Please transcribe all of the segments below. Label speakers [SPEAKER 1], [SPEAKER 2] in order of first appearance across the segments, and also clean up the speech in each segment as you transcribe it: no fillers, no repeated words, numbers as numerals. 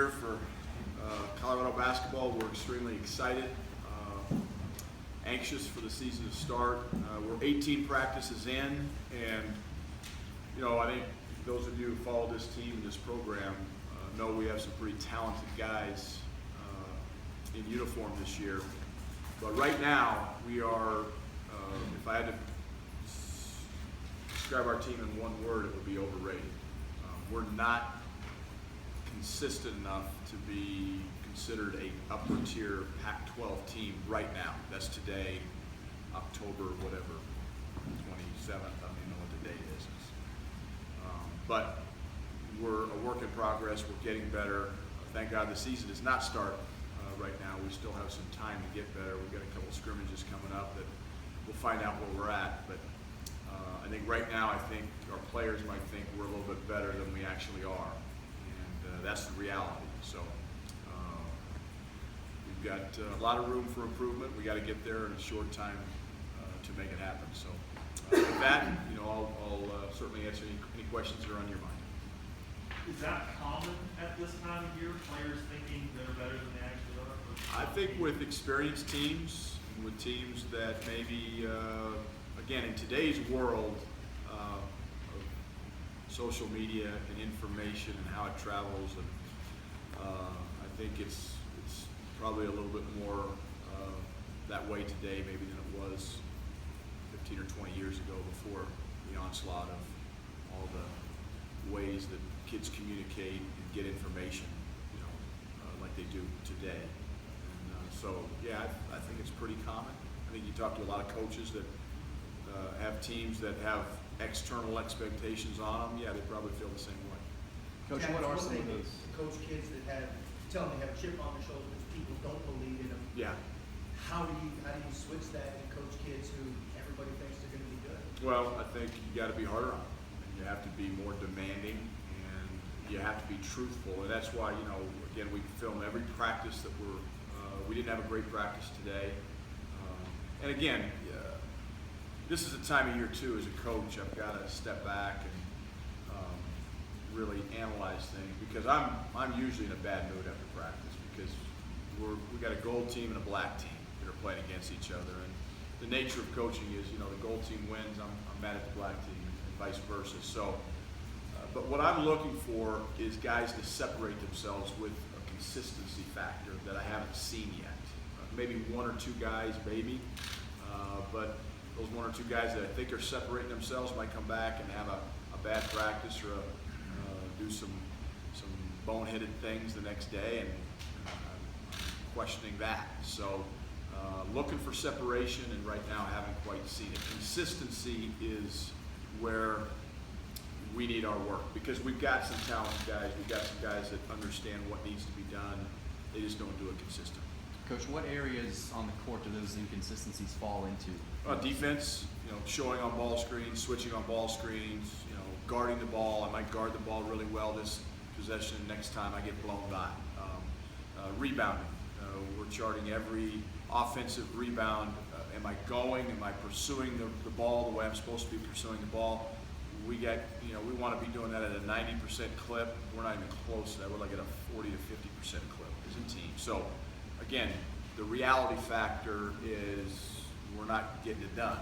[SPEAKER 1] year for Colorado basketball. We're extremely excited, anxious for the season to start. We're 18 practices in, and I think those of you who follow this team, this program, know we have some pretty talented guys in uniform this year. But right now, we are, if I had to describe our team in one word, it would be overrated. We're not consistent enough to be considered a upper tier Pac-12 team right now. That's today, October, whatever, 27th, I don't even know what the date is. But we're a work in progress, we're getting better. Thank God the season does not start right now. We still have some time to get better. We've got a couple scrimmages coming up that we'll find out where we're at. But I think right now, I think our players might think we're a little bit better than we actually are. And that's the reality. So we've got a lot of room for improvement. We got to get there in a short time to make it happen. So with that, I'll certainly answer any questions that are on your mind.
[SPEAKER 2] Is that common at this time of year, players thinking they're better than they actually are?
[SPEAKER 1] I think with experienced teams, and with teams that maybe, again, in today's world of social media and information and how it travels, and I think it's probably a little bit more that way today maybe than it was 15 or 20 years ago, before the onslaught of all the ways that kids communicate and get information, like they do today. And so, yeah, I think it's pretty common. I think you talk to a lot of coaches that have teams that have external expectations on them. Yeah, they probably feel the same way.
[SPEAKER 3] Coach,
[SPEAKER 4] yeah,
[SPEAKER 3] what are some of those?
[SPEAKER 4] Coach kids that tell them they have a chip on their shoulder because people don't believe in them.
[SPEAKER 1] Yeah.
[SPEAKER 4] How do you switch that and coach kids who everybody thinks they're going to be good?
[SPEAKER 1] Well, I think you got to be harder on them, and you have to be more demanding, and you have to be truthful. And that's why, again, we film every practice that we didn't have a great practice today. And again, this is a time of year too, as a coach, I've got to step back and really analyze things, because I'm usually in a bad mood after practice, because we got a gold team and a black team that are playing against each other, and the nature of coaching is, the gold team wins, I'm mad at the black team, and vice versa. So, but what I'm looking for is guys to separate themselves with a consistency factor that I haven't seen yet. Maybe one or two guys, maybe, but those one or two guys that I think are separating themselves might come back and have a bad practice, or do some boneheaded things the next day, and I'm questioning that. So looking for separation, and right now haven't quite seen it. Consistency is where we need our work, because we've got some talented guys, we've got some guys that understand what needs to be done. They just don't do it consistently.
[SPEAKER 3] Coach, what areas on the court do those inconsistencies fall into?
[SPEAKER 1] Defense, showing on ball screens, switching on ball screens, guarding the ball. I might guard the ball really well this possession, next time I get blown by. Rebounding, we're charting every offensive rebound. Am I going? Am I pursuing the ball the way I'm supposed to be pursuing the ball? We want to be doing that at a 90% clip. We're not even close to that. We're like at a 40 to 50% clip as a team. So, again, the reality factor is we're not getting it done,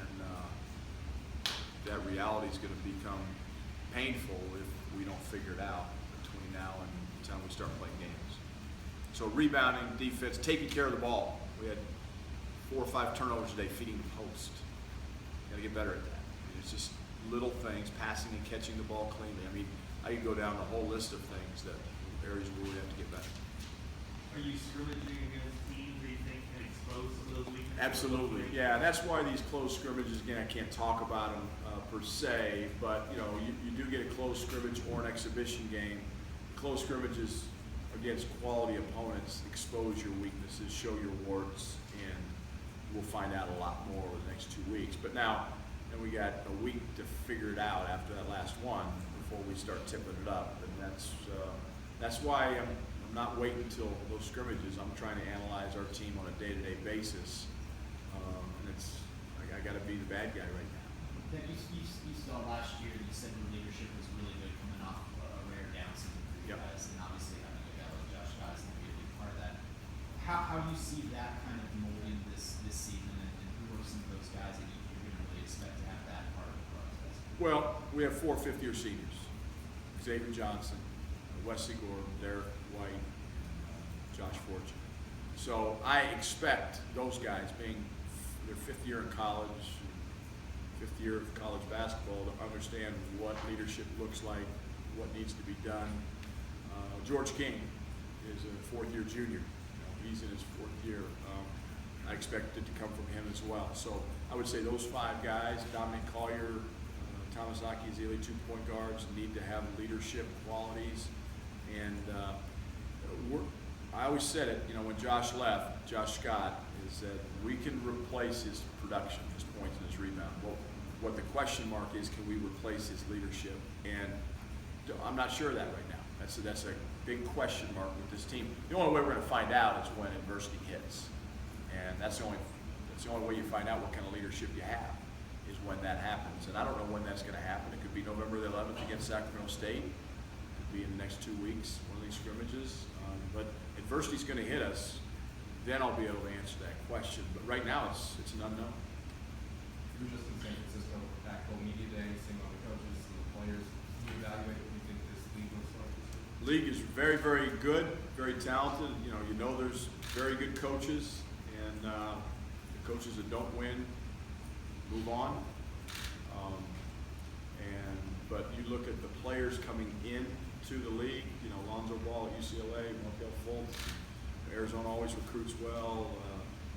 [SPEAKER 1] and that reality is going to become painful if we don't figure it out between now and the time we start playing games. So rebounding, defense, taking care of the ball. We had 4 or 5 turnovers today, feeding the post. Got to get better at that. It's just little things, passing and catching the ball cleanly. I could go down the whole list of things, that areas where we have to get better.
[SPEAKER 2] Are you scrimmaging against teams that you think can expose some of those weaknesses?
[SPEAKER 1] Absolutely, yeah. That's why these close scrimmages, again, I can't talk about them per se, but you do get a close scrimmage or an exhibition game. Close scrimmages against quality opponents expose your weaknesses, show your warts, and we'll find out a lot more over the next 2 weeks. But now, and we got a week to figure it out after that last one before we start tipping it up, and that's why I'm not waiting until those scrimmages. I'm trying to analyze our team on a day-to-day basis, and I got to be the bad guy right now.
[SPEAKER 5] Then you saw last year, you said the leadership was really good coming off a rare down season for you guys, and obviously having a
[SPEAKER 3] how do you see that kind of molding this season, and who are some of those guys that you're going to really expect to have that part of the process?
[SPEAKER 1] Well, we have 4 fifth-year seniors: Xavier Johnson, Wesley Gordon, Derek White, and Josh Fortune. So I expect those guys, being their 5th year in college, 5th year of college basketball, to understand what leadership looks like, what needs to be done. George King is a 4th-year junior. He's in his 4th year. I expect it to come from him as well. So I would say those 5 guys: Dominic Collier, Tamasaki Ezeli, 2 point guards, need to have leadership qualities. And I always said it, when Josh left, Josh Scott, is that we can replace his production, his points and his rebound. Well, what the question mark is, can we replace his leadership? And I'm not sure of that right now. That's a big question mark with this team. The only way we're going to find out is when adversity hits, and that's the only way you find out what kind of leadership you have, is when that happens. And I don't know when that's going to happen. It could be November the 11th against Sacramento State. It could be in the next 2 weeks, one of these scrimmages. But adversity's going to hit us. Then I'll be able to answer that question. But right now, it's an unknown.
[SPEAKER 5] You were just in San Francisco, back-home media day, seeing all the coaches and the players. Can you evaluate what you think this league looks like?
[SPEAKER 1] League is very, very good, very talented. There's very good coaches, and the coaches that don't win move on. But you look at the players coming in to the league. Lonzo Ball at UCLA, Markel Fultz. Arizona always recruits well.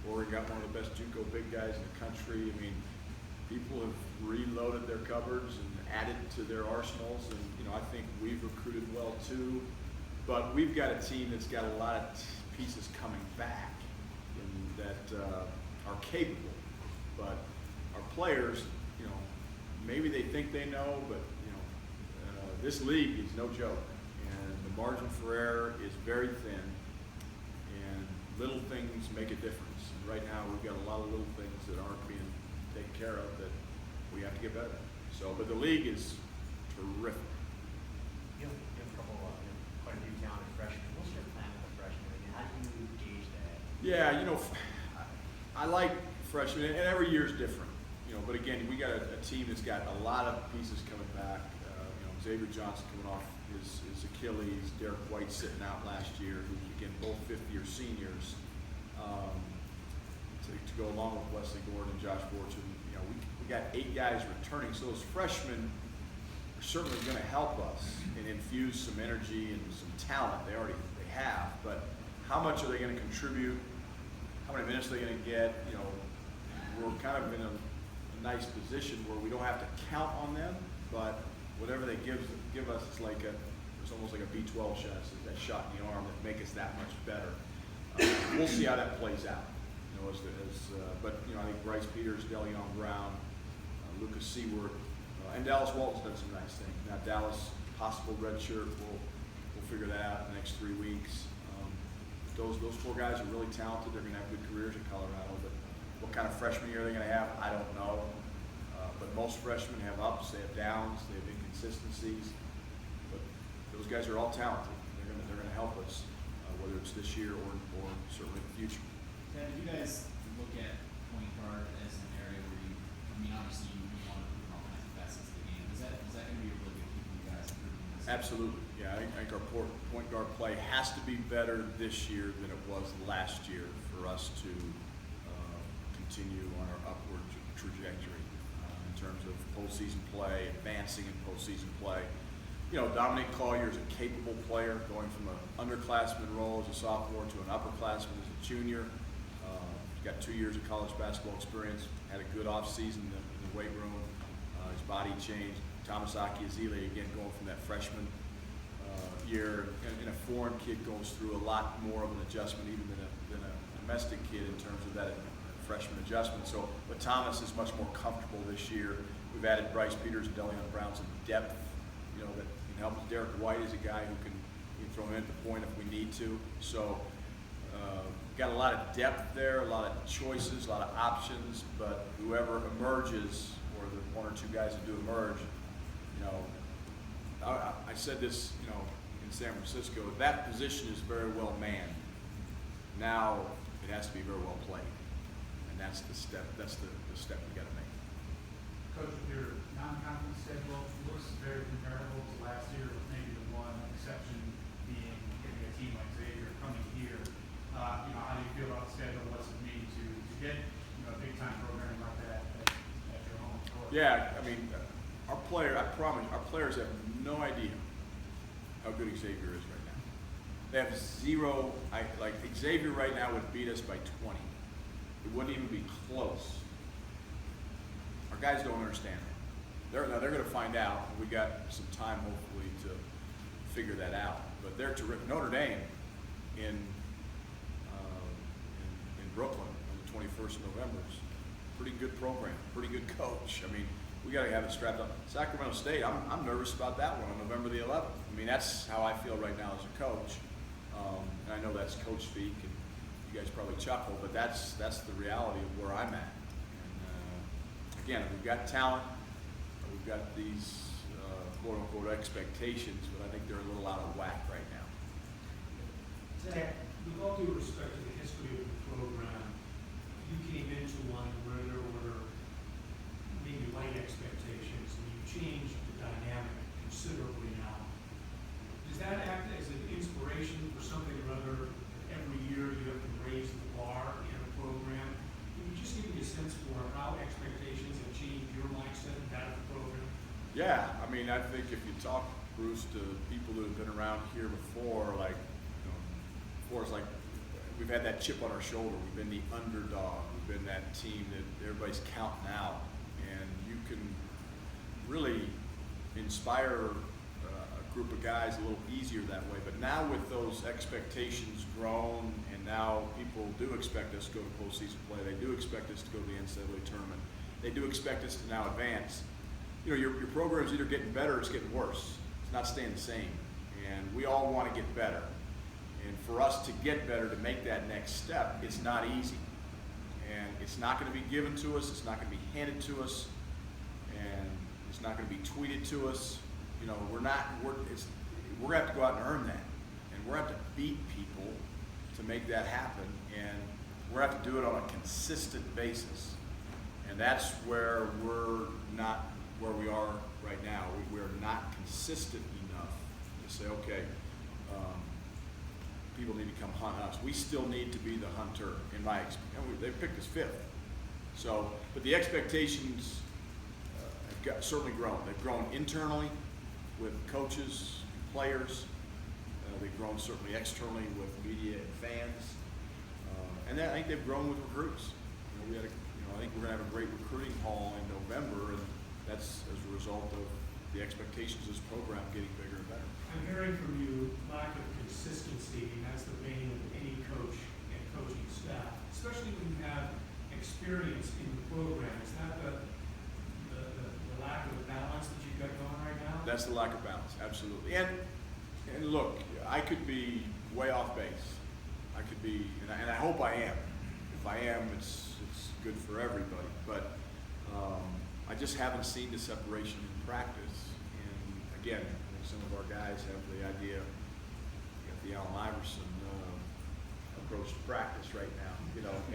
[SPEAKER 1] Oregon got one of the best JUCO big guys in the country. People have reloaded their cupboards and added to their arsenals, and I think we've recruited well too. But we've got a team that's got a lot of pieces coming back and that are capable. But our players, maybe they think they know, but this league is no joke, and the margin for error is very thin, and little things make a difference. And right now, we've got a lot of little things that aren't being taken care of that we have to get better at. But the league is terrific.
[SPEAKER 6] You have quite a few talented freshmen. What's your plan with the freshmen? How do you gauge that?
[SPEAKER 1] Yeah, I like freshmen, and every year is different. But again, we got a team that's got a lot of pieces coming back. Xavier Johnson coming off his Achilles, Derek White sitting out last year, who again both 5th-year seniors. To go along with Wesley Gordon and Josh Fortune, we got 8 guys returning, so those freshmen are certainly going to help us and infuse some energy and some talent. They have, but how much are they going to contribute? How many minutes are they going to get? We're kind of in a nice position where we don't have to count on them, but whatever they give us is it's almost like a B12 shot. It's that shot in the arm that make us that much better. We'll see how that plays out. But I think Bryce Peters, Deleon Brown, Lucas Seward, and Dallas Walton's done some nice things. Now Dallas, possible red shirt, we'll figure that out in the next 3 weeks. Those 4 guys are really talented. They're going to have good careers in Colorado. But what kind of freshman year they're going to have, I don't know. But most freshmen have ups, they have downs, they have inconsistencies. But those guys are all talented. They're going to help us, whether it's this year or certainly in the future.
[SPEAKER 3] Ted, do you guys look at point guard as an area where obviously you want to improve all kinds of facets of the game. Is that going to be a really good key for you guys improving this?
[SPEAKER 1] Absolutely. Yeah, I think our point guard play has to be better this year than it was last year for us to continue on our upward trajectory in terms of postseason play, advancing in postseason play. Dominic Collier is a capable player, going from an underclassman role as a sophomore to an upperclassman as a junior. He's got 2 years of college basketball experience, had a good offseason in the weight room. His body changed. Tamasaki Ezeli, again, going from that freshman year, and a foreign kid goes through a lot more of an adjustment even than a domestic kid in terms of that freshman adjustment. But Thomas is much more comfortable this year. We've added Bryce Peters and Deleon Brown some depth, that can help. Derek White is a guy who can throw him in at the point if we need to. So got a lot of depth there, a lot of choices, a lot of options, but whoever emerges, or the 1 or 2 guys that do emerge, I said this, in San Francisco, that position is very well manned. Now it has to be very well played, and that's the step. That's the step we got to make.
[SPEAKER 7] Coach, with your non-conference schedule looks very comparable to last year, with maybe the one exception being getting a team like Xavier coming here. How do you feel about the schedule? What's it mean to get a big time program like that at your home court?
[SPEAKER 1] Yeah, I mean, I promise, our players have no idea how good Xavier is right now. They have zero. Xavier right now would beat us by 20. It wouldn't even be close. Our guys don't understand that. They're going to find out. We got some time, hopefully, to figure that out. But they're terrific. Notre Dame in Brooklyn on the 21st of November is a pretty good program, pretty good coach. I mean, we got to have it strapped up. Sacramento State, I'm nervous about that one on November the 11th. I mean, that's how I feel right now as a coach. And I know that's coach speak, and you guys probably chuckle, but that's the reality of where I'm at. And again, we've got talent, we've got these quote unquote expectations, but I think they're a little out of whack right now.
[SPEAKER 8] Zach, with all due respect to the history of the program, you came into one where there were maybe light expectations, and you changed the dynamic considerably now. Does that act as an inspiration for something or other? Every year you have to raise the bar in a program. Can you just give me a sense for how expectations have changed your mindset and that of the program?
[SPEAKER 1] Yeah, I mean, I think if you talk, Bruce, to people that have been around here before, before it's like we've had that chip on our shoulder. We've been the underdog. We've been that team that everybody's counting out, and you can really inspire a group of guys a little easier that way. But now with those expectations grown, and now people do expect us to go to postseason play. They do expect us to go to the NCAA tournament. They do expect us to now advance. Your program's either getting better or it's getting worse. It's not staying the same. And we all want to get better. And for us to get better, to make that next step, it's not easy. And it's not going to be given to us. It's not going to be handed to us. And it's not going to be tweeted to us. We're going to have to go out and earn that. And we're going to have to beat people to make that happen. And we're going to have to do it on a consistent basis. And that's where we're not where we are right now. We're not consistent enough to say, okay, people need to come hunt us. We still need to be the hunter, in my experience. They picked us 5th. So, but the expectations have certainly grown. They've grown internally with coaches, players. They've grown certainly externally with media and fans. And then I think they've grown with recruits. I think we're going to have a great recruiting haul in November, and that's as a result of the expectations of this program getting bigger and better.
[SPEAKER 8] I'm hearing from you lack of consistency, and that's the bane of any coach and coaching staff, especially when you have experience in the program. Is that the lack of balance that you've got going right now?
[SPEAKER 1] That's the lack of balance, absolutely. And look, I could be way off base. I could be, and I hope I am. If I am, it's good for everybody. But I just haven't seen the separation in practice. And again, I think some of our guys have the idea, we got the Allen Iverson approach to practice right now,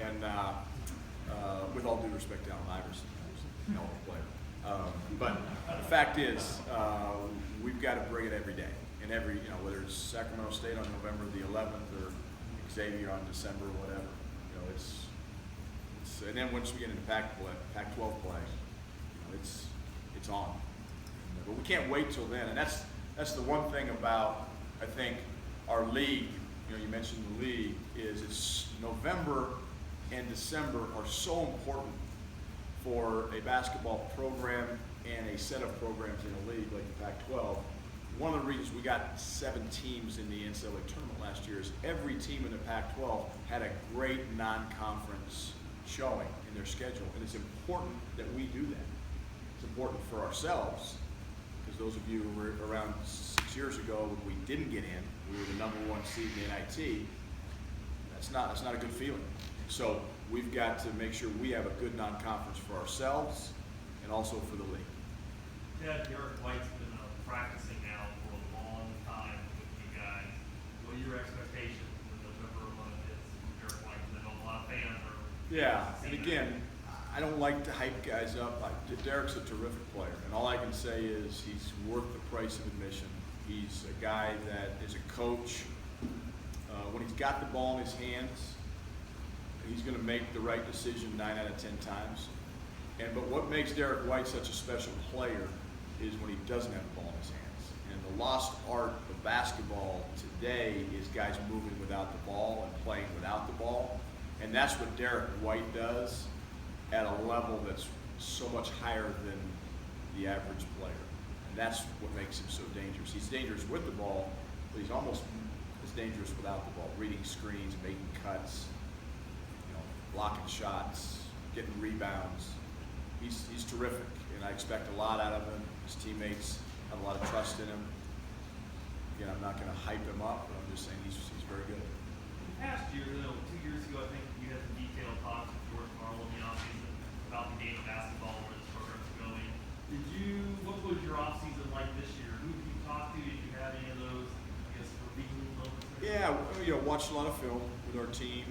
[SPEAKER 1] and with all due respect to Allen Iverson, he's a hell of a player. But the fact is, we've got to bring it every day. And whether it's Sacramento State on November the 11th or Xavier on December, whatever, and then once we get into Pac-12 play, it's on. But we can't wait till then, and that's the one thing about, I think, our league. You mentioned the league is it's November and December are so important for a basketball program and a set of programs in a league like the Pac-12. One of the reasons we got 7 teams in the NCAA tournament last year is every team in the Pac-12 had a great non-conference showing in their schedule, and it's important that we do that. It's important for ourselves, because those of you who were around 6 years ago when we didn't get in, we were the #1 seed in the NIT. That's not a good feeling. So we've got to make sure we have a good non-conference for ourselves and also for the league.
[SPEAKER 2] Dad, Derek White's been practicing now for a long time with you guys. What are your expectations when November 11th is?
[SPEAKER 1] Yeah, and again, I don't like to hype guys up. Derek's a terrific player, and all I can say is he's worth the price of admission. He's a guy that is a coach. When he's got the ball in his hands, he's going to make the right decision 9 out of 10 times. But what makes Derek White such a special player is when he doesn't have the ball in his hands. And the lost art of basketball today is guys moving without the ball and playing without the ball. And that's what Derek White does at a level that's so much higher than the average player. And that's what makes him so dangerous. He's dangerous with the ball, but he's almost as dangerous without the ball, reading screens, making cuts, blocking shots, getting rebounds. He's terrific, and I expect a lot out of him. His teammates have a lot of trust in him. Again, I'm not going to hype him up, but I'm just saying he's very good.
[SPEAKER 2] In the past year, 2 years ago, I think you had some detailed talks with George Carl in the offseason about the game of basketball, where this program's going. What was your offseason like this year? Who did you talk to? Did you have any of those, I guess, revealing moments?
[SPEAKER 1] Yeah, watched a lot of film with our team,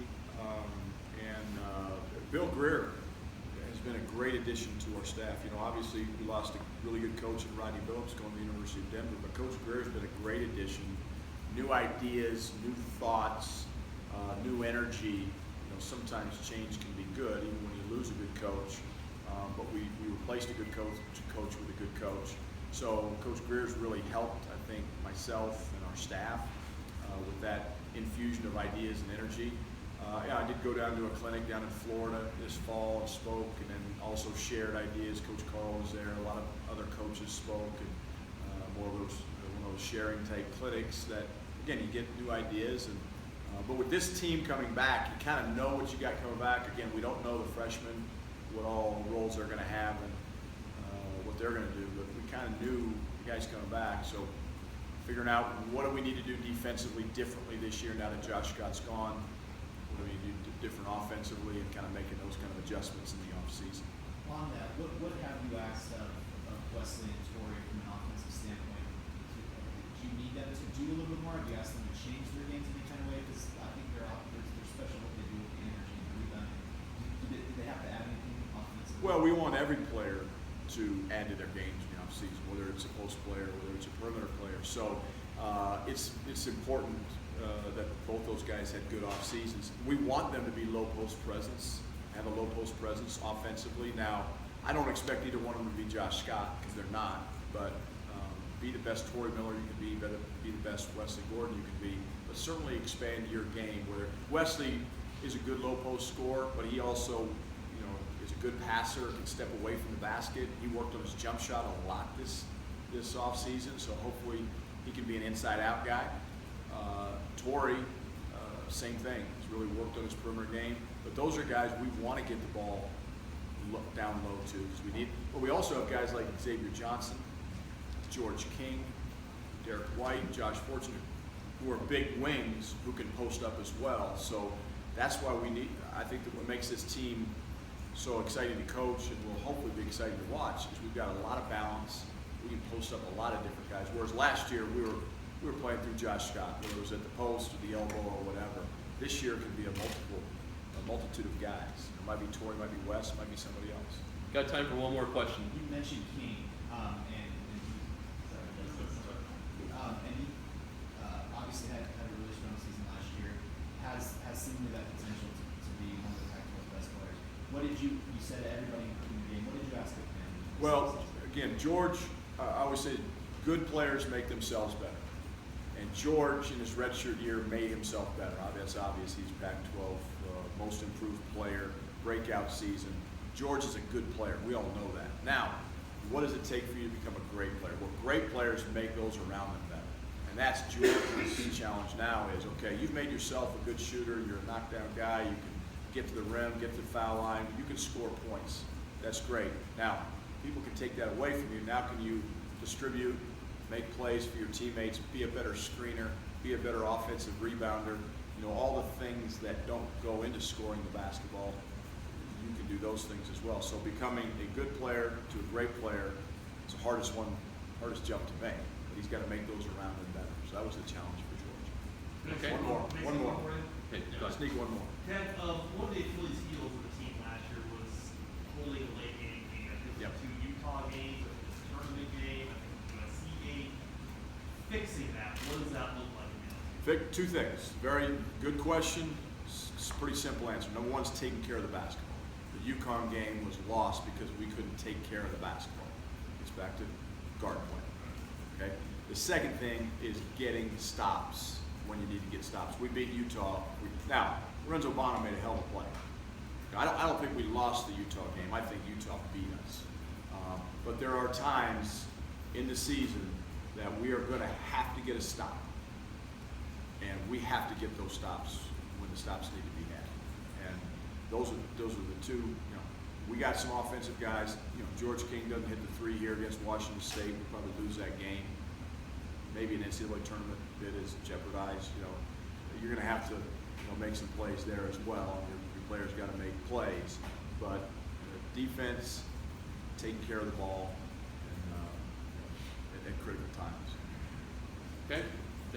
[SPEAKER 1] Bill Greer has been a great addition to our staff. Obviously we lost a really good coach in Rodney Phillips going to the University of Denver, but Coach Greer has been a great addition. New ideas, new thoughts, new energy. Sometimes change can be good, even when you lose a good coach. But we replaced a good coach with a good coach. So Coach Greer's really helped, I think, myself and our staff with that infusion of ideas and energy. I did go down to a clinic down in Florida this fall and spoke, and then also shared ideas. Coach Carl was there. A lot of other coaches spoke, and more of those one of those sharing type clinics. That again, you get new ideas, and but with this team coming back, you kind of know what you got coming back. Again, we don't know the freshmen, what all roles they're going to have, and what they're going to do, but we kind of knew the guys coming back. So figuring out what do we need to do defensively differently this year now that Josh Scott's gone. What do we do different offensively, and kind of making those kind of adjustments in the offseason.
[SPEAKER 3] On that, what have you asked of Wesley and Torrey from an offensive standpoint? Do you need them to do a little bit more? Have you asked them to change their games in any kind of way? Because I think they're special what they do with the energy and the rebounding. Do they have to add anything offensively?
[SPEAKER 1] Well, we want every player to add to their games in the offseason, whether it's a post player, whether it's a perimeter player. So it's important that both those guys had good off seasons. We want them to be low post presence, have a low post presence offensively. Now, I don't expect either one of them to be Josh Scott, because they're not, but be the best Torrey Miller you can be the best Wesley Gordon you can be, but certainly expand your game where Wesley is a good low post scorer, but he also is a good passer, can step away from the basket. He worked on his jump shot a lot this off season, so hopefully he can be an inside out guy. Torrey, same thing. He's really worked on his perimeter game. But those are guys we want to get the ball down low to, because we need. But we also have guys like Xavier Johnson, George King, Derek White, Josh Fortune, who are big wings who can post up as well. So that's why we need. I think that what makes this team so exciting to coach and will hopefully be exciting to watch is we've got a lot of balance. We can post up a lot of different guys. Whereas last year we were playing through Josh Scott, whether it was at the post or the elbow or whatever. This year it could be a multitude of guys. It might be Torrey, it might be Wes, it might be somebody else.
[SPEAKER 9] Got time for one more question.
[SPEAKER 3] You mentioned King, and he obviously had a really strong season last year. Has seemingly that potential to be one of the Pac-12 best players. What did you said to everybody in the game? What did you ask of him?
[SPEAKER 1] Well, again, George, I always say good players make themselves better. And George, in his redshirt year, made himself better. That's obvious. He's Pac-12 most improved player, breakout season. George is a good player. We all know that. Now, what does it take for you to become a great player? Well, great players make those around them better. And that's George's challenge now is, okay, you've made yourself a good shooter. You're a knockdown guy. You can get to the rim, get to the foul line. You can score points. That's great. Now, people can take that away from you. Now can you distribute, make plays for your teammates, be a better screener, be a better offensive rebounder, all the things that don't go into scoring the basketball, you can do those things as well. So becoming a good player to a great player is the hardest jump to make, but he's got to make those around him better. So that was the challenge for George.
[SPEAKER 9] Okay.
[SPEAKER 1] One more.
[SPEAKER 9] Hey, go ahead.
[SPEAKER 1] Sneak one more.
[SPEAKER 2] Ted, one of the Achilles heels of the spoiling a late game game. I think it
[SPEAKER 1] Yep.
[SPEAKER 2] was 2 Utah games, I think it was a tournament game, I think it was a USC game. Fixing that, what does that look like now?
[SPEAKER 1] Two things. Very good question. It's a pretty simple answer. Number one is taking care of the basketball. The UConn game was lost because we couldn't take care of the basketball. It's back to guard play. Okay. The second thing is getting stops when you need to get stops. We beat Utah. Now, Lorenzo Bono made a hell of a play. I don't think we lost the Utah game. I think Utah beat us. But there are times in the season that we are going to have to get a stop. And we have to get those stops when the stops need to be had. And those are the two. You know, we got some offensive guys. You know, George King doesn't hit the 3 here against Washington State. We'll probably lose that game. Maybe an NCAA tournament bid is jeopardized. You know, you're going to have to make some plays there as well. Your players got to make plays, but defense, taking care of the ball, and at critical times.
[SPEAKER 9] Okay.